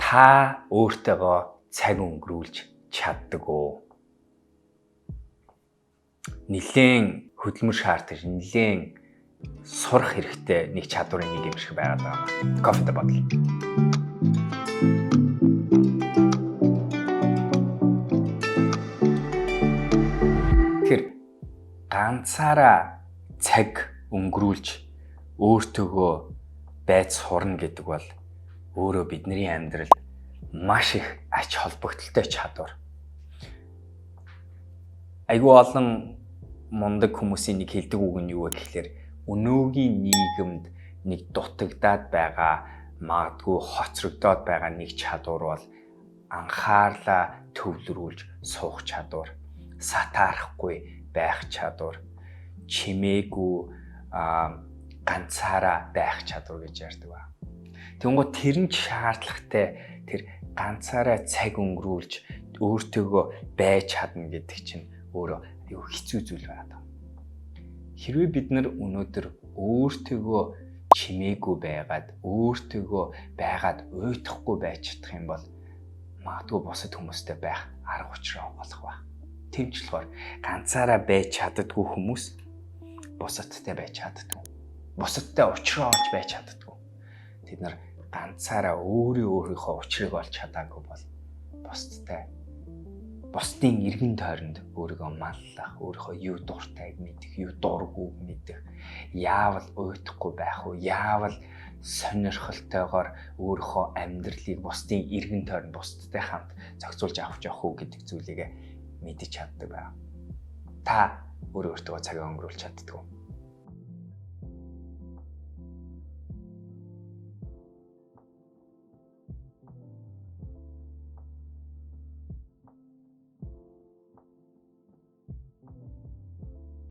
та өөртөөгөө цаг өнгөрүүлж чаддаг уу? Нилээн хөдөлмөр шаардаж, нилээн сурах хэрэгтэй нэг чадварын нэг юм шиг байгаад байгаа юм. Кофе бодол. Тэр ганцаараа цаг өнгөрүүлж өөртөөгөө байж сурна гэдэг бол өөрөө бидний амьдрал маш их ач холбогдолтой чадвар. Айгүй олон мундаг хүмүүсийн нэг хэлдэг үг нь юу вэ гэхээр өнөөгийн нийгэмд нэг дутагдаад байгаа, магадгүй хоцрогдоод байгаа нэг чадвар бол анхаарлаа төвлөрүүлж суух чадвар, сатаарахгүй байх чадвар, чимээгүй ганцаараа байх чадвар гэж ярьдаг ба. Тэнгуү тэр нь шаардлагатай тэр ганцаараа цаг өнгөрүүлж өөртөөгөө байж чадна гэдэг чинь өөрөө аюу хэцүү зүйл байна. Хэрвээ бид нар өнөөдөр өөртөөгөө чимээгүй байгаад өөртөөгөө байгаад уйтахгүй байж чадах юм бол магадгүй бусад хүмүүстэй байх арга учраа олох ба. Тэмчлэгээр ганцаараа байж чаддаггүй хүмүүс бусадтай байж чаддаггүй. Бусадтай учраа олж байж чаддаггүй. Тэд нар ганцаараа өөрийнхөө учрыг олж чадаагүй бол бусдын эргэн тойронд өөрийгөө маллах, өөрийнхөө юу дуртайг мэдэх, юу дургүйг мэдэх, яавал уйтахгүй байх уу, яавал сонирхолтойгоор өөрийнхөө амьдралыг бусдын эргэн тойронд бусдтай хамт зохицуулж авах жоох уу гэдэг зүйлийг мэдэж чаддаг байна. Та өөртөө цагаа өнгөрүүлж чаддаг уу?